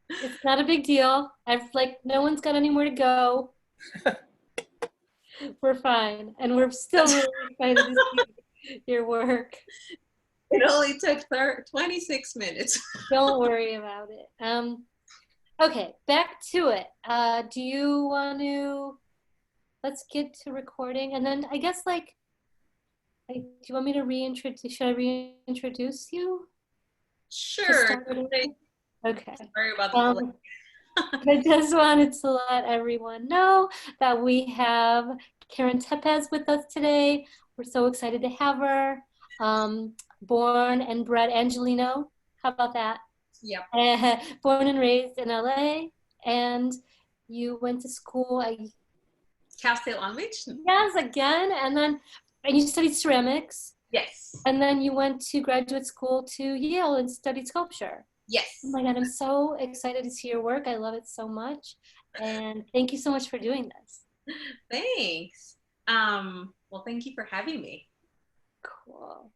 It's not a big deal. I've like, no one's got anywhere to go. We're fine. And we're still That's, really excited to see your work. it only took 26 minutes. Don't worry about it. Okay, back to it. Do you want to, let's get to recording. And then I guess do you want me to reintroduce, should I reintroduce you to Sure. start with? Okay. Sorry about the delay. Um, I just wanted to let everyone know that we have Karen Tepaz with us today. We're so excited to have her. Born and bred Angelino. How about that? Yep. Born and raised in LA. And you went to school, Cal State Long Beach? yes, again. And you studied ceramics. Yes. And then you went to graduate school to Yale and studied sculpture. Oh Yes. my God, I'm so excited to see your work. I love it so much. And thank you so much for doing this. Thanks. Well, thank you for having me. Cool.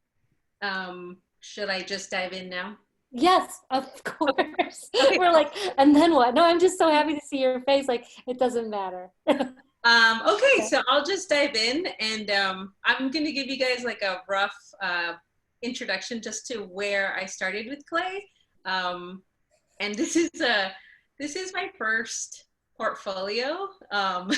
Should I just dive in now? Yes, of course. Okay. We're like, and then what? No, I'm just so happy to see your face. Like, it doesn't matter. Okay, so I'll just dive in and I'm going to give you guys like a rough introduction just to where I started with clay. And this is my first portfolio, and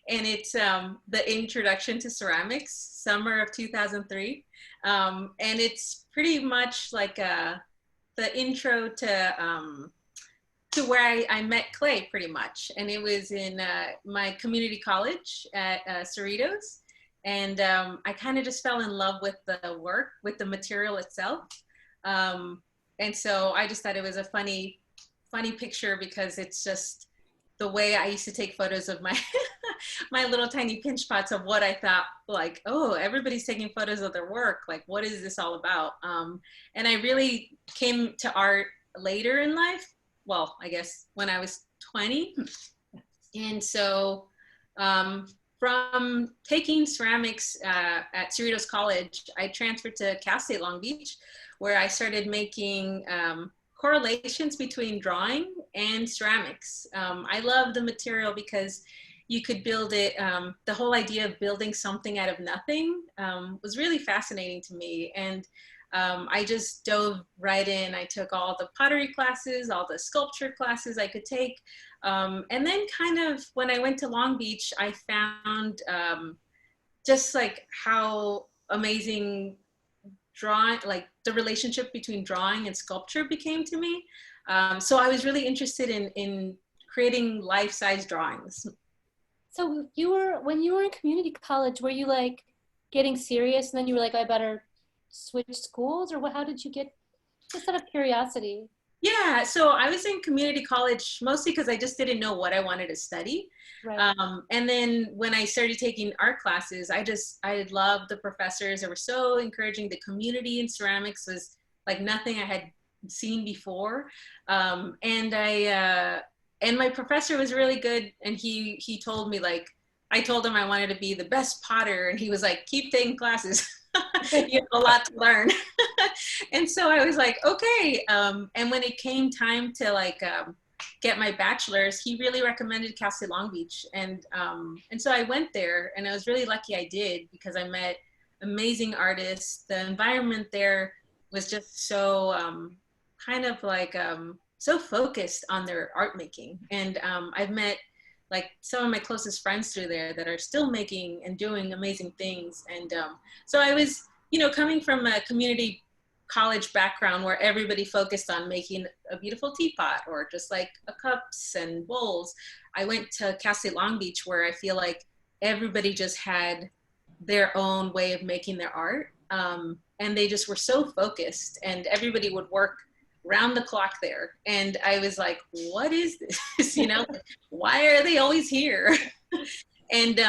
it's the introduction to ceramics, summer of 2003, and it's pretty much like the intro to where I met clay pretty much. And it was in my community college at Cerritos. And I kind of just fell in love with the work, with the material itself. Um, and so I just thought it was a funny picture because it's just the way I used to take photos of my my little tiny pinch pots of what I thought like, oh, everybody's taking photos of their work. Like, what is this all about? And I really came to art later in life. Well, I guess when I was 20. And so from taking ceramics at Cerritos College, I transferred to Cal State Long Beach, where I started making correlations between drawing and ceramics. I love the material because you could build it. The whole idea of building something out of nothing was really fascinating to me. And I just dove right in. I took all the pottery classes, all the sculpture classes I could take. And then kind of when I went to Long Beach, I found just like how amazing drawing, like the relationship between drawing and sculpture became to me. So I was really interested in creating life-size drawings. So when you were in community college, were you like getting serious and then you were like, I better switch schools, or what, how did you get, just out of curiosity? Yeah, so I was in community college mostly because I just didn't know what I wanted to study. Right. And then when I started taking art classes, I loved the professors. They were so encouraging. The community in ceramics was like nothing I had seen before. And my professor was really good. And he told me like, I told him I wanted to be the best potter. And he was like, keep taking classes. You have a lot to learn. And so I was like, okay. And when it came time to like get my bachelor's, he really recommended Cal State Long Beach, and so I went there, and I was really lucky I did because I met amazing artists. The environment there was just so kind of like so focused on their art making, and I've met like some of my closest friends through there that are still making and doing amazing things. And so I was, you know, coming from a community college background where everybody focused on making a beautiful teapot or just like a cups and bowls. I went to Cal State Long Beach where I feel like everybody just had their own way of making their art. And they just were so focused and everybody would work round the clock there. And I was like, what is this? You know, why are they always here? And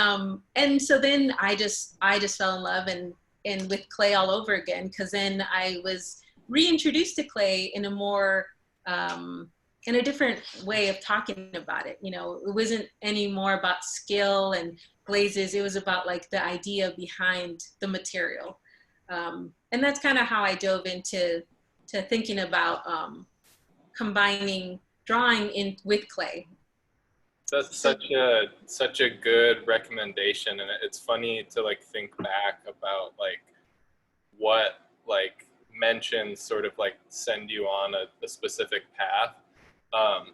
so then I just fell in love and with clay all over again, because then I was reintroduced to clay in a more in a different way of talking about it. You know, it wasn't anymore about skill and glazes. It was about like the idea behind the material. And that's kind of how I dove into thinking about combining drawing in with clay. That's So, such a good recommendation, and it's funny to like think back about like what like mentions sort of like send you on a specific path.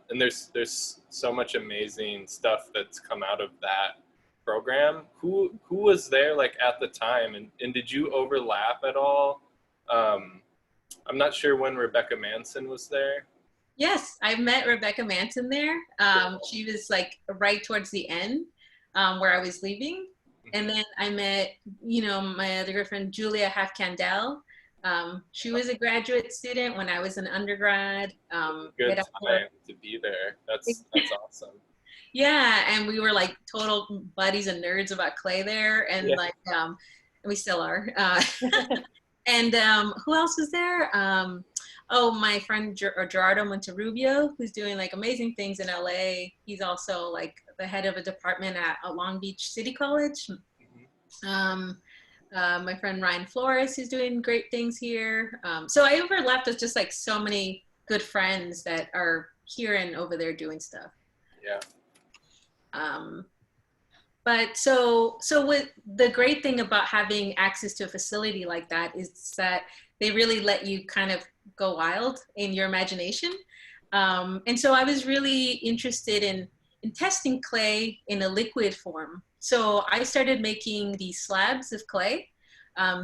And there's so much amazing stuff that's come out of that program. Who was there like at the time, and did you overlap at all? I'm not sure when Rebecca Manson was there. yes, I met Rebecca Manson there. She was like right towards the end, where I was leaving. And then I met, you know, my other girlfriend, Julia Half-Candel. She was a graduate student when I was an undergrad. Good Right after, time to be there. That's awesome. yeah, and we were like total buddies and nerds about clay there, and Yeah. like we still are. And who else was there? Oh, my friend Gerardo Monterrubio, who's doing like amazing things in LA. He's also like the head of a department at Long Beach City College. My friend Ryan Flores, who's doing great things here. So I overlapped with just like so many good friends that are here and over there doing stuff. Yeah. But so what the great thing about having access to a facility like that is that they really let you kind of go wild in your imagination. And so I was really interested in testing clay in a liquid form. So I started making these slabs of clay.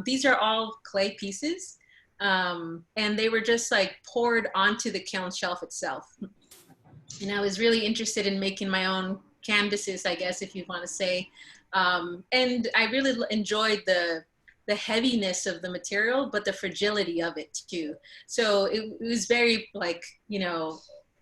These are all clay pieces. And they were just like poured onto the kiln shelf itself. And I was really interested in making my own canvases, I guess, if you want to say. And I really enjoyed the heaviness of the material, but the fragility of it too. So it was very like, you know,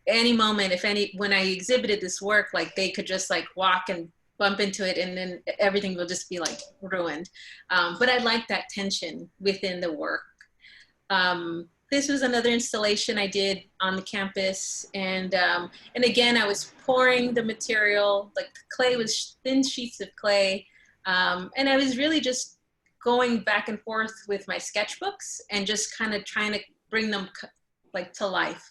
any moment, when I exhibited this work, like they could just like walk and bump into it and then everything will just be like ruined. But I like that tension within the work. This was another installation I did on the campus, and again I was pouring the material. Like the clay was thin sheets of clay, and I was really just going back and forth with my sketchbooks and just kind of trying to bring them like to life.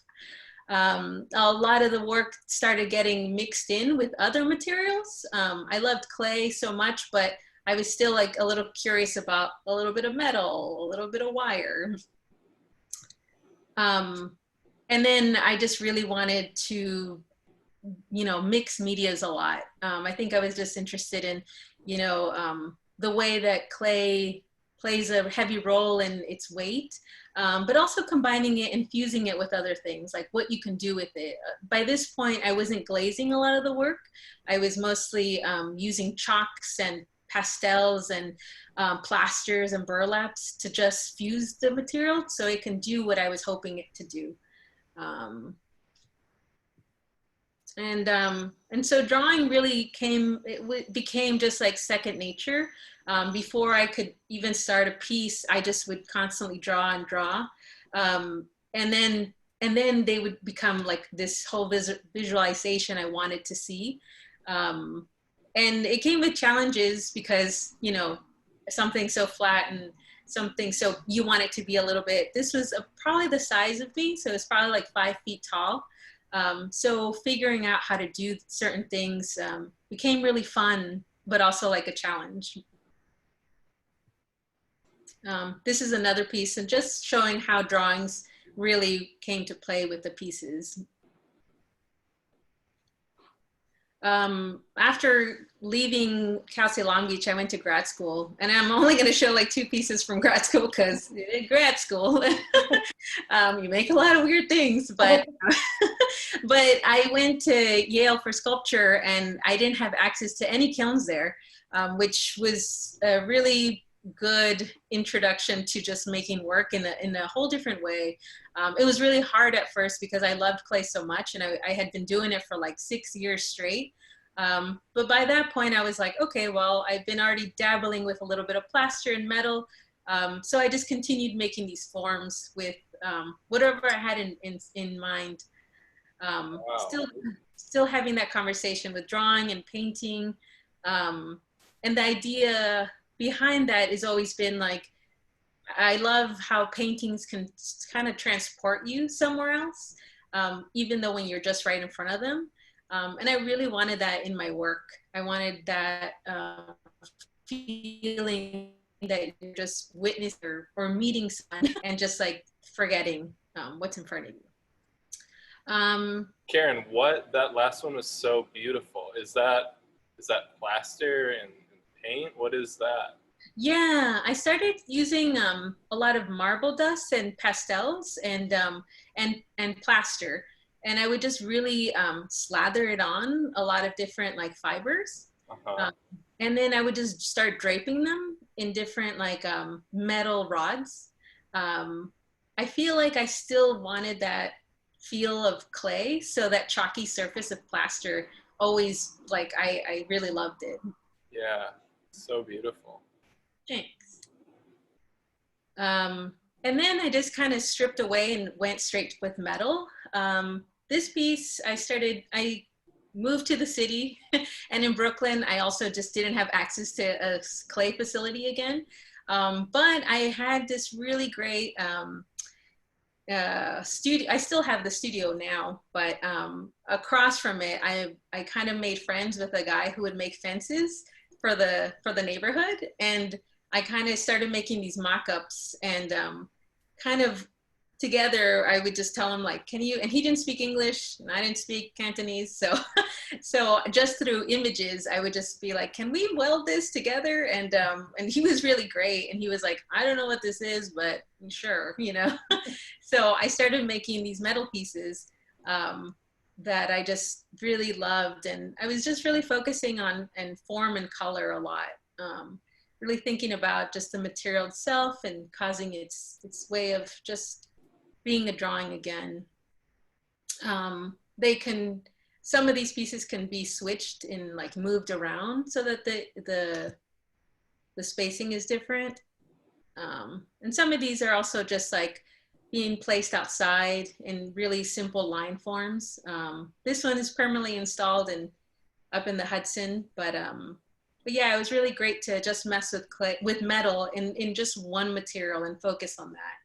A lot of the work started getting mixed in with other materials. I loved clay so much, but I was still like a little curious about a little bit of metal, a little bit of wire. And then I just really wanted to, you know, mix medias a lot. I think I was just interested in, you know, the way that clay plays a heavy role in its weight, but also combining it and fusing it with other things, like what you can do with it. By this point, I wasn't glazing a lot of the work. I was mostly using chalks and pastels and plasters and burlaps to just fuse the material so it can do what I was hoping it to do. And so drawing really became just like second nature. Before I could even start a piece, I just would constantly draw and draw. And then they would become like this whole visualization I wanted to see. And it came with challenges because, you know, something so flat and something so you want it to be a little bit, this was probably the size of me. So it's probably like 5 feet tall. So figuring out how to do certain things became really fun, but also like a challenge. This is another piece and just showing how drawings really came to play with the pieces. After leaving Cal State Long Beach, I went to grad school, and I'm only going to show like 2 pieces from grad school because in grad school, you make a lot of weird things, but I went to Yale for sculpture, and I didn't have access to any kilns there, which was a really good introduction to just making work in a whole different way. It was really hard at first because I loved clay so much, and I had been doing it for like 6 years straight. But by that point I was like, okay, well, I've been already dabbling with a little bit of plaster and metal. So I just continued making these forms with whatever I had in mind. Wow. Still having that conversation with drawing and painting. And the idea behind that has always been like, I love how paintings can kind of transport you somewhere else. even though when you're just right in front of them. And I really wanted that in my work. I wanted that feeling that you're just witnessing or meeting someone and just like forgetting what's in front of you. Karen, that last one was so beautiful. Is that plaster and paint? What is that? Yeah, I started using a lot of marble dust and pastels and plaster, and I would just really slather it on a lot of different like fibers, and then I would just start draping them in different like metal rods. I feel like I still wanted that feel of clay, so that chalky surface of plaster always like I really loved it. Yeah, so beautiful. Thanks. And then I just kind of stripped away and went straight with metal. This piece, I moved to the city and in Brooklyn, I also just didn't have access to a clay facility again. But I had this really great studio. I still have the studio now, but across from it, I kind of made friends with a guy who would make fences for the neighborhood, and I kind of started making these mock-ups, and kind of together I would just tell him like, can you, and he didn't speak English and I didn't speak Cantonese, so so just through images I would just be like, can we weld this together? And he was really great, and he was like, I don't know what this is, but sure, you know. So I started making these metal pieces that I just really loved, and I was just really focusing on and form and color a lot, really thinking about just the material itself and causing its way of just being a drawing again. Some of these pieces can be switched and like moved around so that the spacing is different. And some of these are also just like being placed outside in really simple line forms. This one is permanently installed up in the Hudson, but yeah, it was really great to just mess with clay, with metal in just one material and focus on that.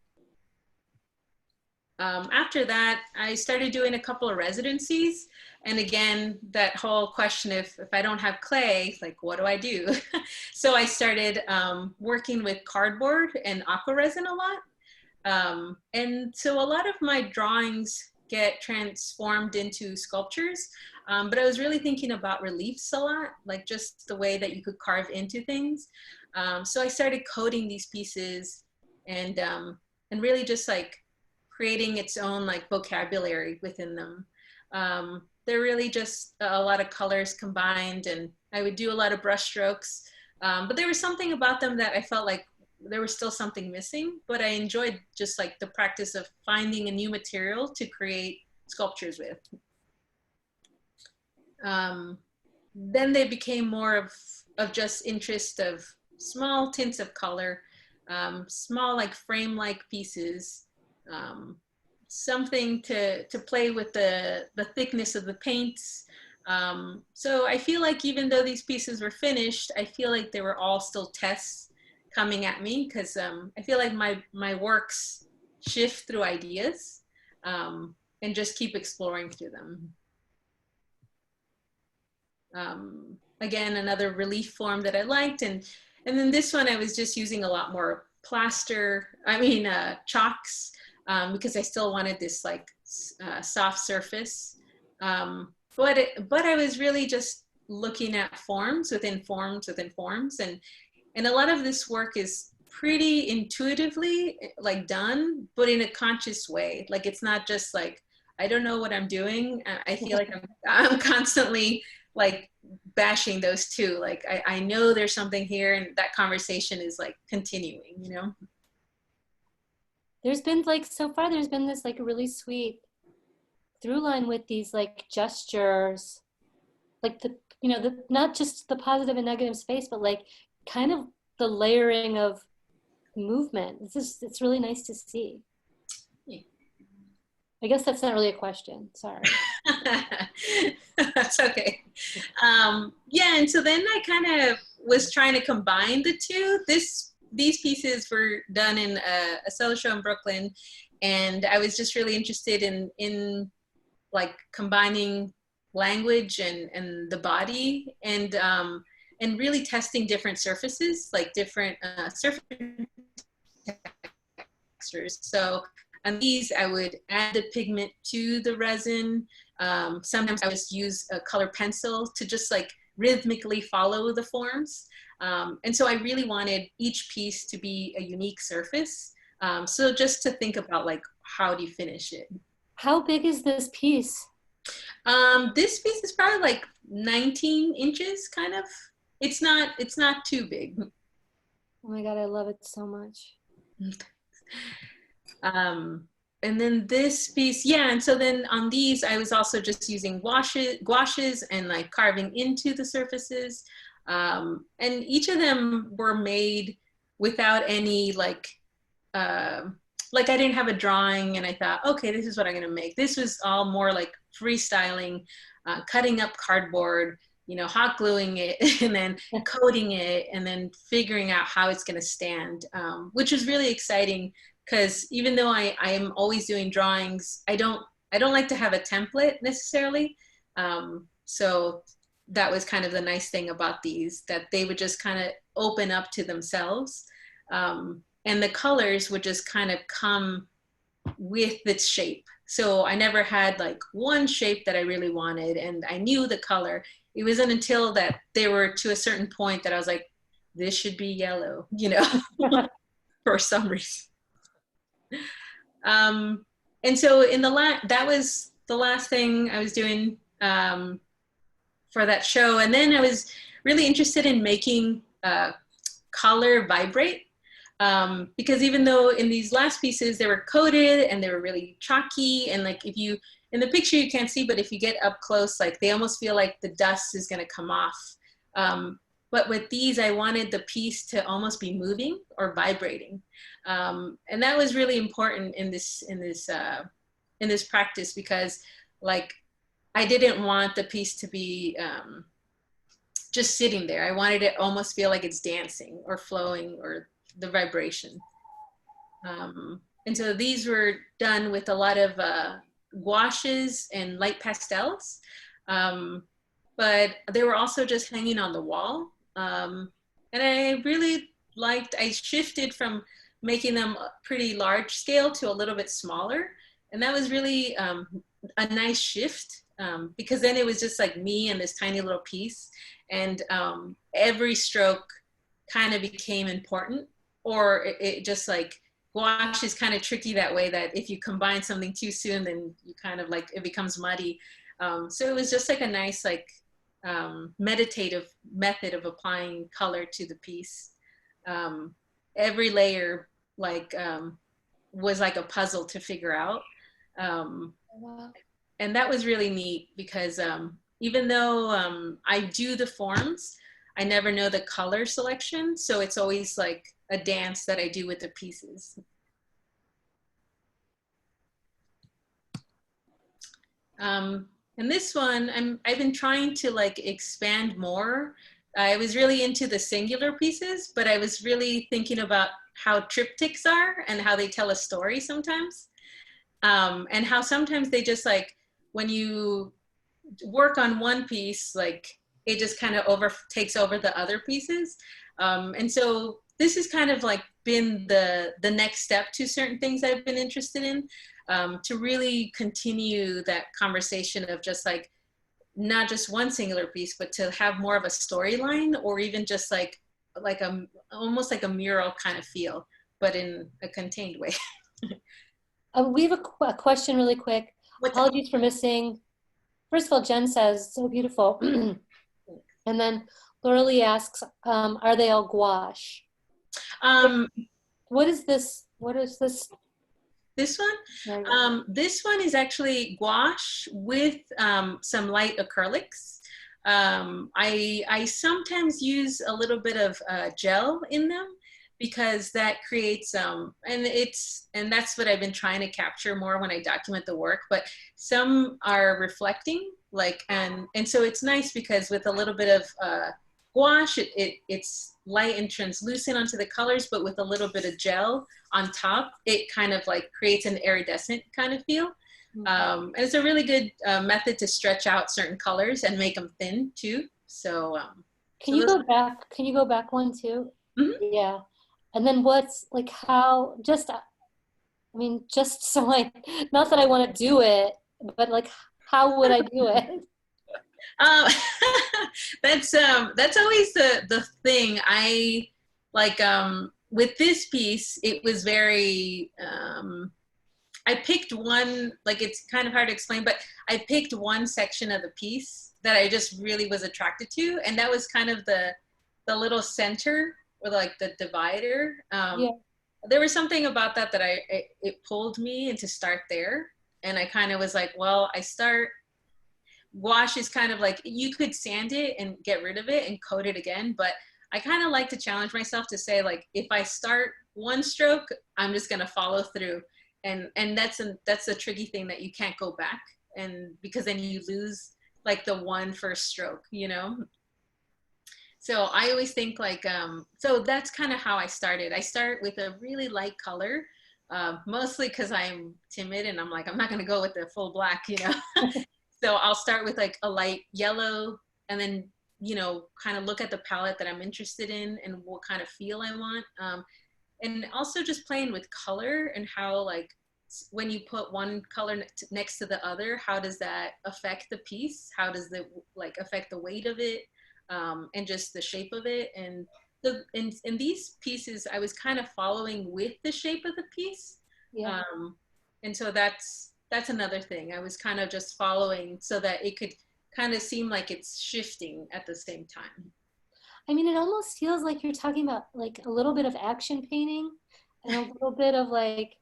After that, I started doing a couple of residencies. And again, that whole question, if I don't have clay, like, what do I do? So I started working with cardboard and aqua resin a lot. And so a lot of my drawings get transformed into sculptures. But I was really thinking about reliefs a lot, like just the way that you could carve into things. So I started coding these pieces and really just like creating its own like vocabulary within them. They're really just a lot of colors combined, and I would do a lot of brush strokes. But there was something about them that I felt like there was still something missing, but I enjoyed just like the practice of finding a new material to create sculptures with. Then they became more of just interest of small tints of color, small like frame-like pieces, something to play with the thickness of the paints. So I feel like even though these pieces were finished, I feel like they were all still tests coming at me, because I feel like my works shift through ideas, and just keep exploring through them. Again, another relief form that I liked, and then this one I was just using a lot more chalks, because I still wanted this like soft surface. But I was really just looking at forms within forms within forms, and a lot of this work is pretty intuitively like done, but in a conscious way. Like it's not just like, I don't know what I'm doing. I feel like I'm constantly like bashing those two. Like I know there's something here, and that conversation is like continuing, you know? There's been like, so far there's been this like a really sweet through line with these like gestures, like not just the positive and negative space, but like kind of the layering of movement. It's really nice to see. I guess that's not really a question, sorry. That's okay. Yeah, and so then I kind of was trying to combine the two. These pieces were done in a solo show in Brooklyn, and I was just really interested in like combining language and the body, and really testing different surfaces, like different surface textures. So on these, I would add the pigment to the resin. Sometimes I would use a color pencil to just like rhythmically follow the forms. And so I really wanted each piece to be a unique surface. So just to think about like, how do you finish it? How big is this piece? This piece is probably like 19 inches, kind of. It's not too big. Oh my God, I love it so much. And then this piece, yeah, and so then on these, I was also just using gouaches and like carving into the surfaces. And each of them were made without any like I didn't have a drawing and I thought, okay, this is what I'm gonna make. This was all more like freestyling, cutting up cardboard, you know, hot gluing it and then coating it and then figuring out how it's gonna stand, which was really exciting because even though I am always doing drawings, I don't like to have a template necessarily. So that was kind of the nice thing about these, that they would just kind of open up to themselves. And the colors would just kind of come with its shape. So I never had like one shape that I really wanted and I knew the color. It wasn't until that they were to a certain point that I was like, this should be yellow, you know, for some reason. And so in that was the last thing I was doing for that show. And then I was really interested in making color vibrate. Because even though in these last pieces they were coated and they were really chalky, and like if you in the picture you can't see, but if you get up close, like they almost feel like the dust is going to come off. But with these, I wanted the piece to almost be moving or vibrating, and that was really important in this practice, because like I didn't want the piece to be just sitting there. I wanted it almost feel like it's dancing or flowing, or the vibration. And so these were done with a lot of gouaches and light pastels, but they were also just hanging on the wall. And I really I shifted from making them pretty large scale to a little bit smaller. And that was really a nice shift, because then it was just like me and this tiny little piece. And every stroke kind of became important. Or it just like, gouache is kind of tricky that way, that if you combine something too soon, then you kind of like, it becomes muddy. So it was just like a nice, like meditative method of applying color to the piece. Every layer like was like a puzzle to figure out. Wow. And that was really neat because even though I do the forms, I never know the color selection. So it's always like a dance that I do with the pieces. And this one, I've been trying to like expand more. I was really into the singular pieces, but I was really thinking about how triptychs are and how they tell a story sometimes. And how sometimes they just like, when you work on one piece, like it just kind of takes over the other pieces. And so this has kind of like been the next step to certain things I've been interested in, to really continue that conversation of just like, not just one singular piece, but to have more of a storyline, or even just like almost like a mural kind of feel, but in a contained way. We have a question really quick. Apologies for missing. First of all, Jen says, so beautiful. And then Laura Lee asks, are they all gouache? What is this? What is this? This one? This one is actually gouache with some light acrylics. I sometimes use a little bit of gel in them, because that creates and that's what I've been trying to capture more when I document the work. But some are reflecting, like, and so it's nice because with a little bit of gouache, it's light and translucent onto the colors, but with a little bit of gel on top, it kind of like creates an iridescent kind of feel. And it's a really good method to stretch out certain colors and make them thin too. So, can you go back? Can you go back one too? Mhm. Yeah. And then what's like how, just, I mean, just so like, not that I want to do it, but like, how would I do it? Um, that's always the thing. I like with this piece, it was very I picked one, like it's kind of hard to explain, but I picked one section of the piece that I just really was attracted to, and that was kind of the little center or like the divider. Yeah. There was something about that that it pulled me into start there, and I kind of was like, well, I start wash is kind of like you could sand it and get rid of it and coat it again, but I kind of like to challenge myself to say like if I start one stroke, I'm just going to follow through, and that's a tricky thing that you can't go back, and because then you lose like the one first stroke, you know. So I always think like so that's kind of how I started. I start with a really light color, mostly because I'm timid and I'm like I'm not going to go with the full black, you know. So I'll start with like a light yellow, and then, you know, kind of look at the palette that I'm interested in and what kind of feel I want. And also just playing with color and how like when you put one color next to the other, how does that affect the piece? How does it like affect the weight of it, and just the shape of it? And in these pieces, I was kind of following with the shape of the piece. Yeah. And so that's another thing. I was kind of just following so that it could kind of seem like it's shifting at the same time. I mean, it almost feels like you're talking about like a little bit of action painting and a little bit of like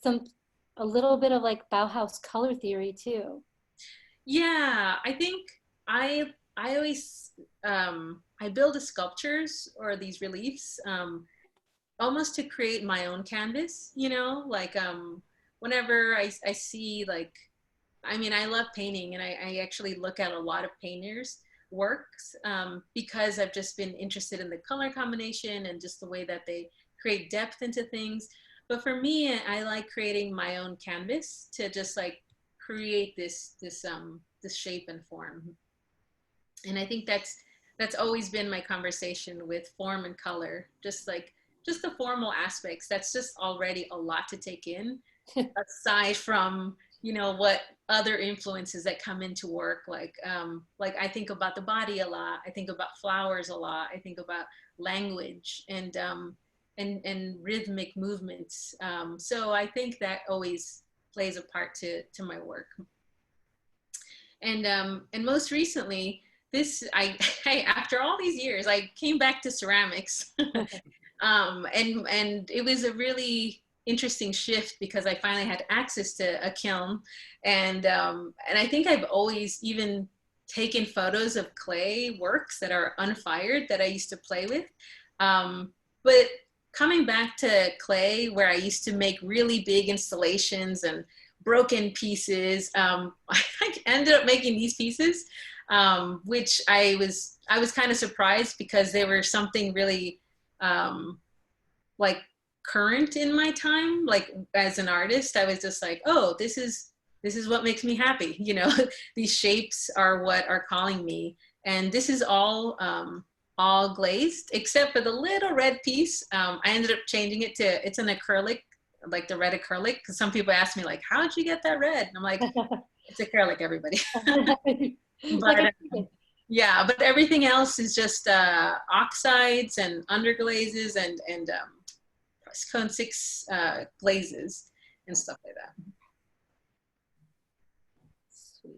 some, a little bit of like Bauhaus color theory too. Yeah, I think I always I build the sculptures or these reliefs almost to create my own canvas, you know, like whenever I see like, I mean, I love painting, and I actually look at a lot of painters works because I've just been interested in the color combination and just the way that they create depth into things. But for me, I like creating my own canvas to just like create this shape and form. And I think that's always been my conversation with form and color, just like just the formal aspects. That's just already a lot to take in, aside from, you know, what other influences that come into work. Like I think about the body a lot. I think about flowers a lot. I think about language and rhythmic movements. So I think that always plays a part to my work. And most recently, I after all these years, I came back to ceramics, and it was a really interesting shift because I finally had access to a kiln, and I think I've always even taken photos of clay works that are unfired that I used to play with, but coming back to clay where I used to make really big installations and broken pieces, I ended up making these pieces, which I was kind of surprised because they were something really like current in my time. Like as an artist, I was just like, oh, this is what makes me happy. You know, these shapes are what are calling me, and this is all glazed except for the little red piece. I ended up changing it to, it's an acrylic, like the red acrylic, because some people ask me like, how'd you get that red? And I'm like, it's acrylic, everybody. But yeah, but everything else is just oxides and underglazes and cone 6 glazes and stuff like that. Sweet.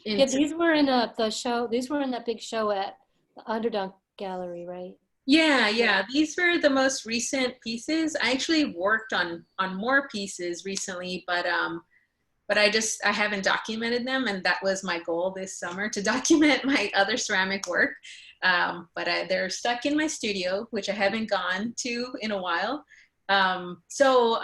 Yeah, Into, these were in the show. These were in that big show at the Underdog Gallery, right? yeah, these were the most recent pieces. I actually worked on more pieces recently, but I haven't documented them, and that was my goal this summer, to document my other ceramic work. But they're stuck in my studio, which I haven't gone to in a while. So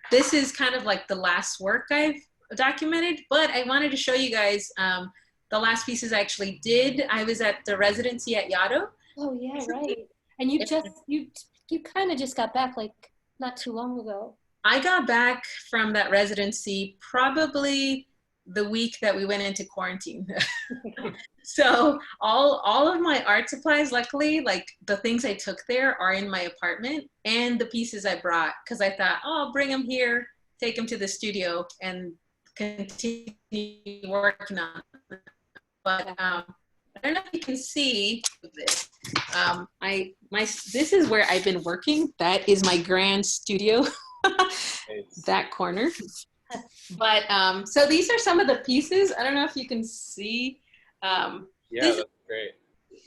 this is kind of like the last work I've documented, but I wanted to show you guys the last pieces I actually did. I was at the residency at Yaddo. Oh yeah, right. And you kind of just got back like not too long ago. I got back from that residency probably the week that we went into quarantine. So all of my art supplies, luckily, like the things I took there are in my apartment, and the pieces I brought, because I thought, oh, I'll bring them here, take them to the studio and continue working on them. But I don't know if you can see this. This is where I've been working. That is my grand studio. That corner. But so these are some of the pieces. I don't know if you can see. Yeah, that's great.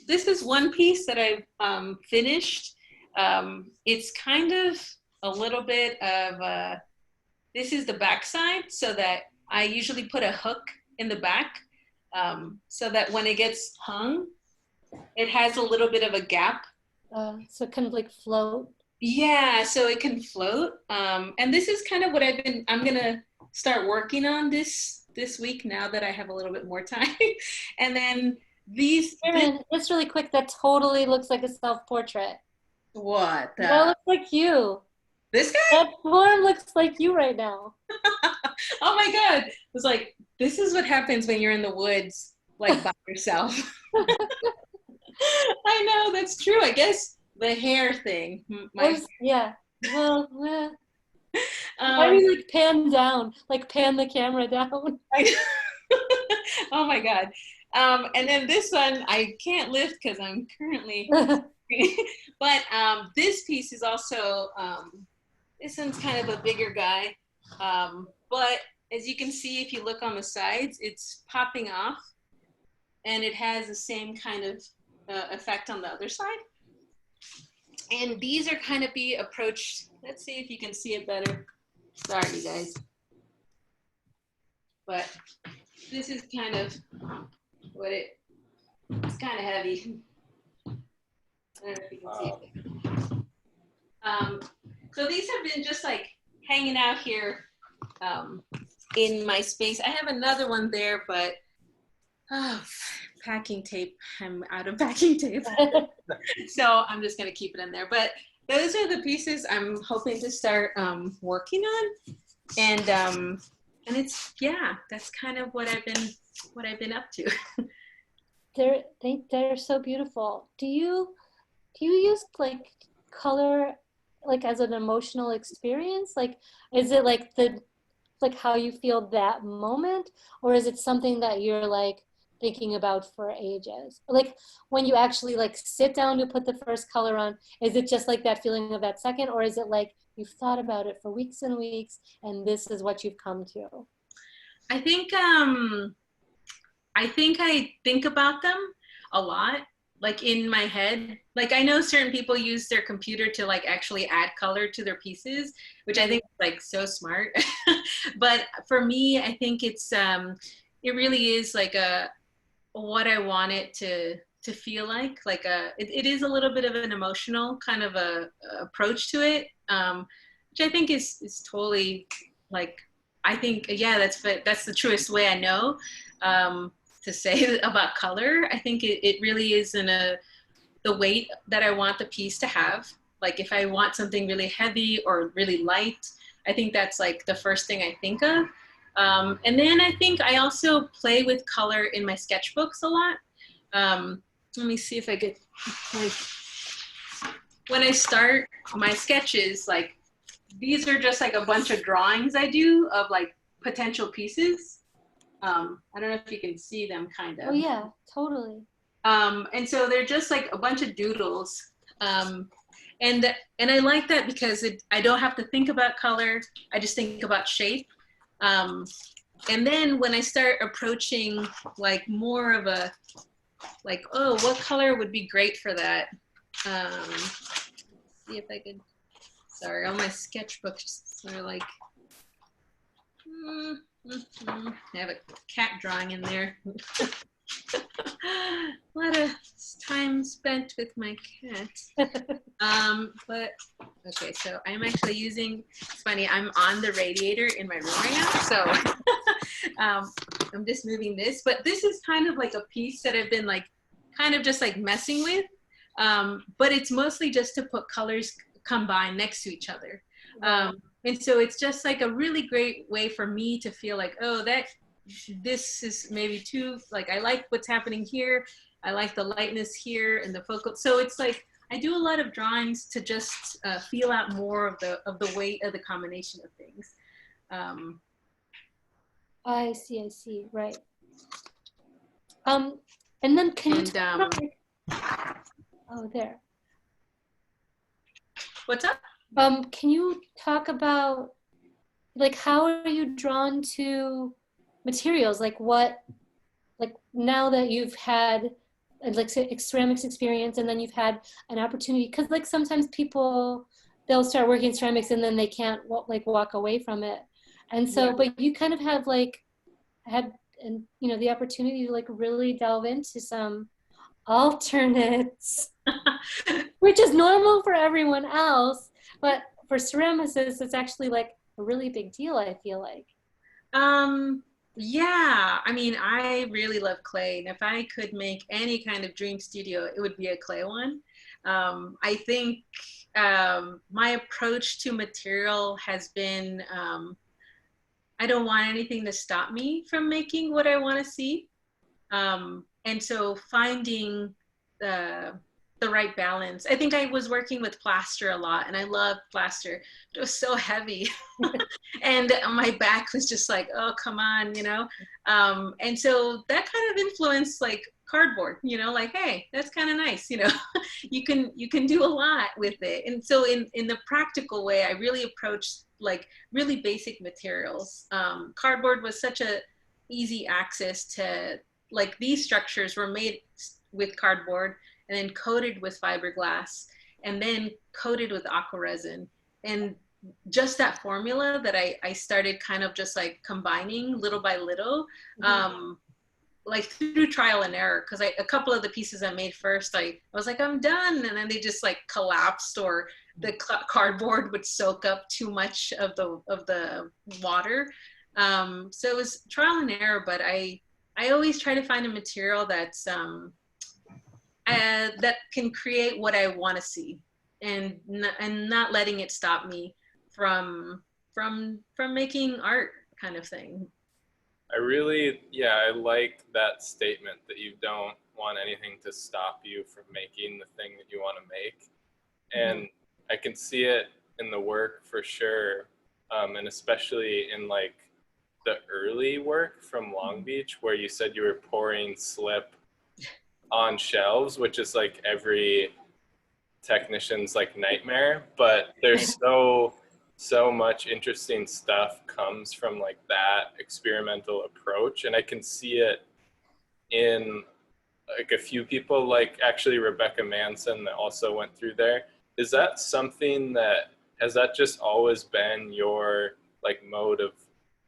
This is one piece that I've finished. It's kind of a little bit of this is the back side, so that I usually put a hook in the back, so that when it gets hung, it has a little bit of a gap. So it kind of like float. Yeah, so it can float. And this is kind of what I'm gonna start working on this week, now that I have a little bit more time. And then Karen, just really quick, that totally looks like a self-portrait. What? That looks like you. This guy? That form looks like you right now. Oh my God. It was like, this is what happens when you're in the woods, like by yourself. I know, that's true. I guess the hair thing. Yeah. Well, why do you like pan down? Like pan the camera down? Oh my God. And then this one I can't lift because I'm currently but this piece is also this one's kind of a bigger guy. But as you can see, if you look on the sides, it's popping off, and it has the same kind of effect on the other side. And these are kind of be approached. Let's see if you can see it better. Sorry, you guys. But this is kind of what it's kind of heavy. I don't know if you can see it. So these have been just like hanging out here in my space. I have another one there, but packing tape. I'm out of packing tape. So I'm just gonna keep it in there. But those are the pieces I'm hoping to start working on. And it's, yeah, that's kind of what I've been up to. They're so beautiful. Do you use like color like as an emotional experience? Like, is it like how you feel that moment, or is it something that you're like thinking about for ages? Like when you actually like sit down to put the first color on, is it just like that feeling of that second, or is it like you've thought about it for weeks and weeks and this is what you've come to? I think I think about them a lot, like in my head. Like I know certain people use their computer to like actually add color to their pieces, which I think is like so smart. But for me, I think it's it really is like what I want it to feel like it is a little bit of an emotional kind of a approach to it, which I think is totally like, I think, yeah, that's the truest way I know to say about color. I think it really is the weight that I want the piece to have. Like if I want something really heavy or really light, I think that's like the first thing I think of. And then I think I also play with color in my sketchbooks a lot. Let me see if I could, like, when I start my sketches, like these are just like a bunch of drawings I do of like potential pieces. I don't know if you can see them kind of. Oh yeah, totally. And so they're just like a bunch of doodles. And I like that because I don't have to think about color. I just think about shape. And then when I start approaching like more of a, like, oh, what color would be great for that? See if I could, sorry, all my sketchbooks are like, I have a cat drawing in there. A lot of time spent with my cat. But okay, so I'm actually using, it's funny, I'm on the radiator in my room right now, so I'm just moving this, but this is kind of like a piece that I've been like kind of just like messing with, but it's mostly just to put colors combined next to each other. And so it's just like a really great way for me to feel like, oh, this is maybe too, like, I like what's happening here. I like the lightness here and the focal. So it's like, I do a lot of drawings to just feel out more of the weight of the combination of things. I see, right. And then can you talk about, like, oh, there. What's up? Can you talk about, like, how are you drawn to materials? Like what, like now that you've had like ceramics experience and then you've had an opportunity, because like sometimes people, they'll start working in ceramics and then they can't like walk away from it. And so, Yeah. but you kind of have like had, and you know, the opportunity to like really delve into some alternates, which is normal for everyone else, but for ceramicists, it's actually like a really big deal, I feel like. Yeah, I mean, I really love clay, and if I could make any kind of dream studio, it would be a clay one. I think my approach to material has been, I don't want anything to stop me from making what I want to see. And so finding the right balance. I think I was working with plaster a lot, and I loved plaster. It was so heavy. And my back was just like, oh, come on, you know? And so that kind of influenced like cardboard, you know, like, hey, that's kind of nice, you know? You can do a lot with it. And so in the practical way, I really approached like really basic materials. Cardboard was such a easy access to, like, these structures were made with cardboard and then coated with fiberglass and then coated with aqua resin. And just that formula that I started kind of just like combining little by little, like through trial and error. Because a couple of the pieces I made first, I was like, I'm done. And then they just like collapsed, or the cardboard would soak up too much of the water. So it was trial and error, but I always try to find a material that's that can create what I want to see, and not letting it stop me from making art, kind of thing. I like that statement that you don't want anything to stop you from making the thing that you want to make. And I can see it in the work for sure. And especially in like the early work from Long Beach, where you said you were pouring slip on shelves, which is like every technician's like nightmare, but there's so much interesting stuff comes from like that experimental approach. And I can see it in like a few people, like actually Rebecca Manson that also went through there. Is that something that, has that just always been your like mode of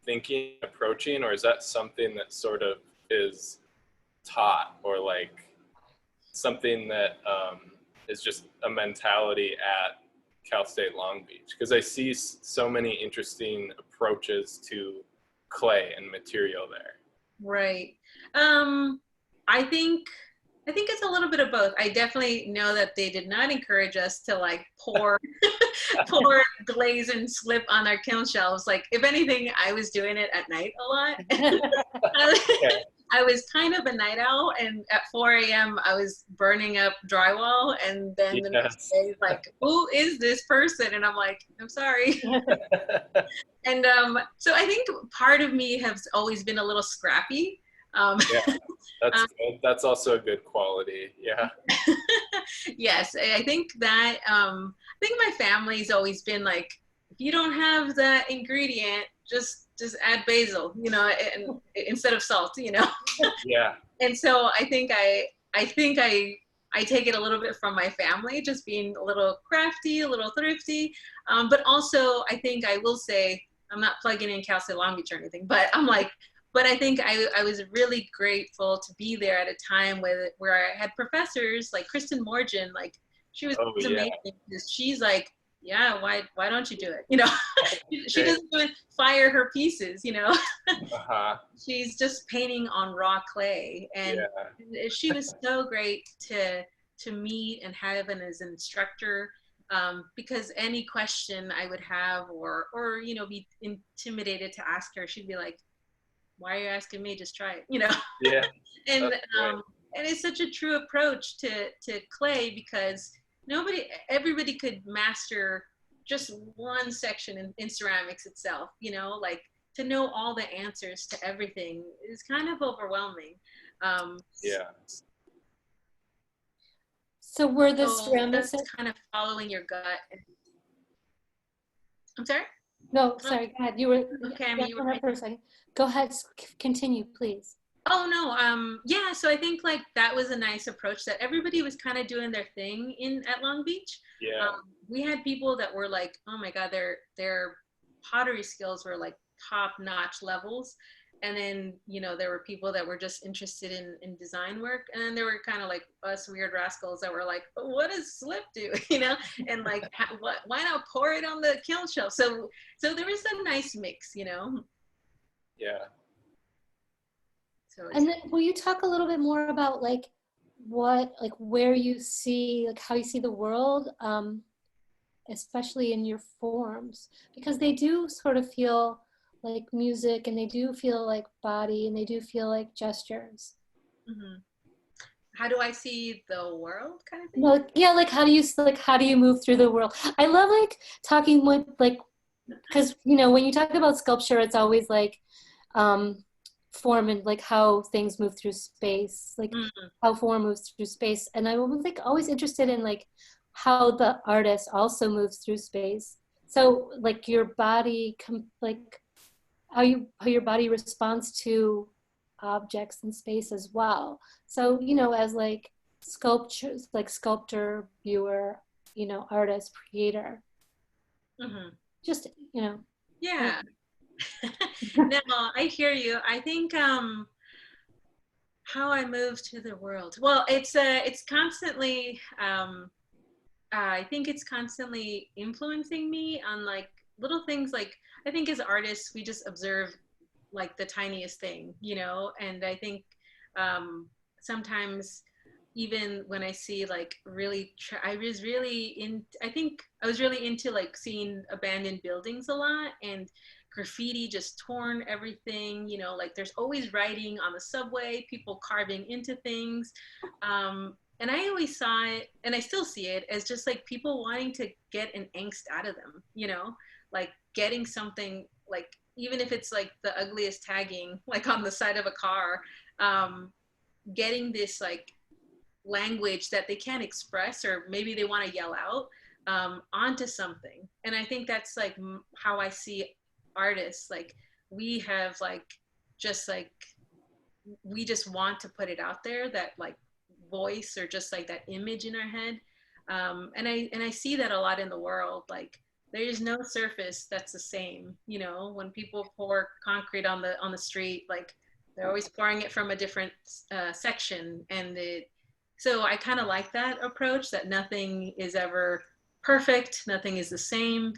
thinking, approaching, or is that something that sort of is taught, or like something that is just a mentality at Cal State Long Beach? Because I see so many interesting approaches to clay and material there. Right. I think it's a little bit of both. I definitely know that they did not encourage us to like pour glaze and slip on our kiln shelves. Like, if anything, I was doing it at night a lot. I was kind of a night owl, and at 4 a.m. I was burning up drywall, and then the next day, like, who is this person? And I'm like, I'm sorry. And so I think part of me has always been a little scrappy. That's good. That's also a good quality. Yeah. Yes, I think that I think my family's always been like, if you don't have that ingredient, just add basil, you know, and instead of salt, you know. Yeah. And so I think I take it a little bit from my family, just being a little crafty, a little thrifty, but also I think I will say, I'm not plugging in Cal State Long Beach or anything, but I'm like, but I think I was really grateful to be there at a time where I had professors like Kristen Morgan, like she was amazing. She's like, yeah, why don't you do it? You know, she doesn't even fire her pieces, you know. She's just painting on raw clay, and she was so great to meet and have as an instructor. because any question I would have, or you know, be intimidated to ask her, she'd be like, "Why are you asking me? Just try it," you know. Yeah. and and it's such a true approach to clay, because everybody could master just one section in ceramics itself, you know, like to know all the answers to everything is kind of overwhelming. Yeah. So were the So ceramics? that's kind of following your gut. I'm sorry? No, sorry. Go ahead. You were. Okay, I Yeah, mean, you were for a second. Go ahead. Continue, please. Oh no, yeah, so I think like that was a nice approach, that everybody was kind of doing their thing at Long Beach. Yeah. We had people that were like, oh my God, their pottery skills were like top-notch levels. And then, you know, there were people that were just interested in design work. And then there were kind of like us weird rascals that were like, what does slip do? You know, and like, why not pour it on the kiln shelf? So there was a nice mix, you know? Yeah. So And then will you talk a little bit more about like where you see, like how you see the world, especially in your forms, because they do sort of feel like music, and they do feel like body, and they do feel like gestures. mm-hmm. How do I see the world, kind of thing? No, yeah, like how do you move through the world? I love like talking with like, because you know when you talk about sculpture, it's always like form and like how things move through space, like how form moves through space. And I was like always interested in like how the artist also moves through space. So like your body, like how your body responds to objects in space as well. So you know, as like sculptures, like sculptor, viewer, you know, artist, creator. Just you know. Yeah. No, I hear you. I think how I move to the world. Well, it's constantly I think it's constantly influencing me on like little things. Like I think as artists we just observe like the tiniest thing, you know, and I think sometimes even when I see like I think I was really into like seeing abandoned buildings a lot, and graffiti just torn everything, you know, like there's always writing on the subway, people carving into things. And I always saw it, and I still see it, as just like people wanting to get an angst out of them, you know, like getting something, like even if it's like the ugliest tagging, like on the side of a car, getting this like language that they can't express, or maybe they want to yell out onto something. And I think that's like how I see artists. Like we have like just like we just want to put it out there, that like voice or just like that image in our head. And I see that a lot in the world. Like there is no surface that's the same, you know, when people pour concrete on the street, like they're always pouring it from a different section. And so I kind of like that approach, that nothing is ever perfect, nothing is the same.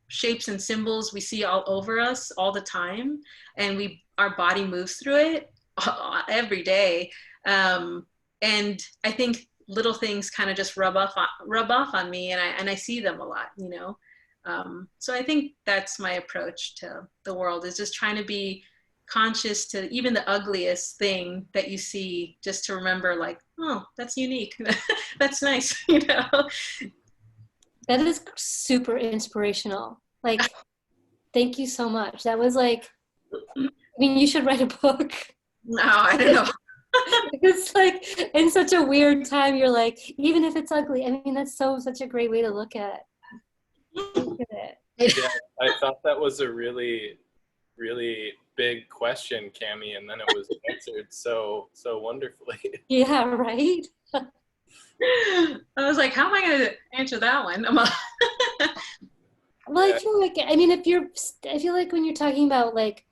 Shapes and symbols we see all over us all the time, and our body moves through it every day. And I think little things kind of just rub off on me, and I see them a lot, you know. So I think that's my approach to the world, is just trying to be conscious to even the ugliest thing that you see, just to remember like, oh, that's unique. That's nice, you know. That is super inspirational. Like, thank you so much. That was like, I mean, you should write a book. No, I don't know. It's like in such a weird time, you're like, even if it's ugly, I mean, that's such a great way to look at it. Yeah, I thought that was a really, really big question, Cami, and then it was answered so wonderfully. Yeah, right? I was like, how am I going to answer that one? Well, I feel like, I mean, I feel like when you're talking about like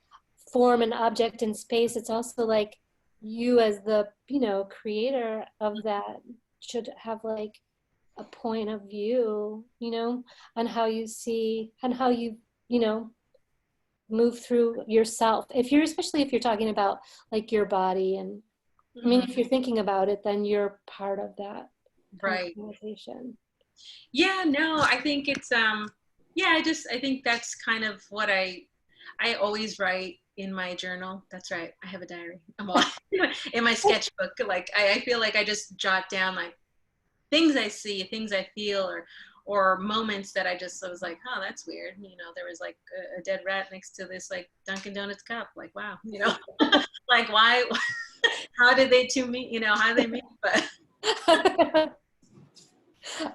form and object in space, it's also like you as the, you know, creator of that should have like a point of view, you know, on how you see and how you know, move through yourself. Especially if you're talking about like your body, and I mean, if you're thinking about it, then you're part of that right conversation. Yeah, no, I think it's yeah, I think that's kind of what I always write in my journal. That's right. I have a diary. I'm all in my sketchbook. Like I feel like I just jot down like things I see, things I feel, or moments that I was like, oh, that's weird. You know, there was like a dead rat next to this like Dunkin' Donuts cup. Like, wow, you know, like why? How did they two meet? You know, how did they meet? But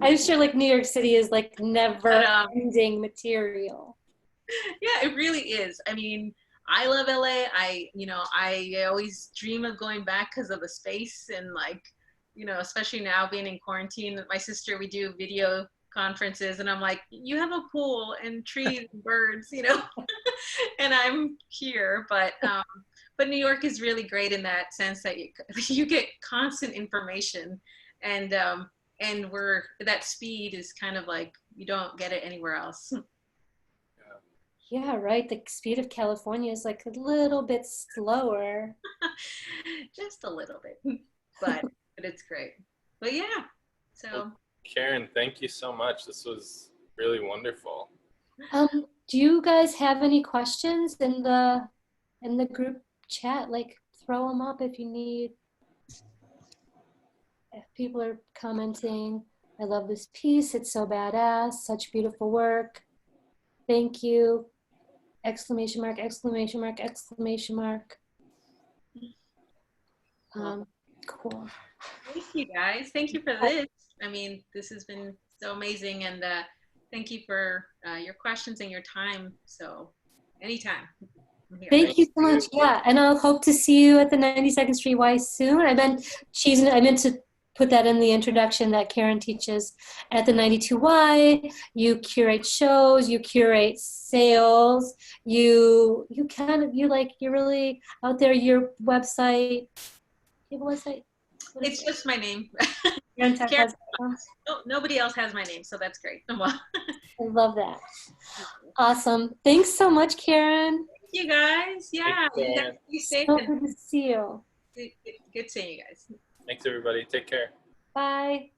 I'm sure like New York City is like never but, ending material. yeah, it really is. I mean, I love LA. I always dream of going back because of the space and like, you know, especially now being in quarantine with my sister, we do video conferences and I'm like, you have a pool and trees and birds, you know, and I'm here. But New York is really great in that sense that you get constant information and that speed is kind of like, you don't get it anywhere else. Yeah, right. The speed of California is like a little bit slower. Just a little bit, but it's great. But yeah, so Well, Karen, thank you so much. This was really wonderful. Do you guys have any questions in the group chat? Like throw them up if you need. If people are commenting, I love this piece. It's so badass. Such beautiful work. Thank you. Exclamation mark, exclamation mark, exclamation mark. Cool. thank you guys. Thank you for this. I mean, this has been so amazing, and thank you for your questions and your time. So anytime. I'm here. Thank you so much. Yeah, and I'll hope to see you at the 92nd Street Y soon. I meant to put that in the introduction that Karen teaches at the 92Y. You curate shows, you curate sales, you're really out there. Your website. You have a website? It's just my name. Karen Tepaz. No, nobody else has my name, so that's great. I love that. Awesome. Thanks so much, Karen. Thank you guys. Yeah, you guys be safe. So good to see you. Good seeing you guys. Thanks, everybody. Take care. Bye.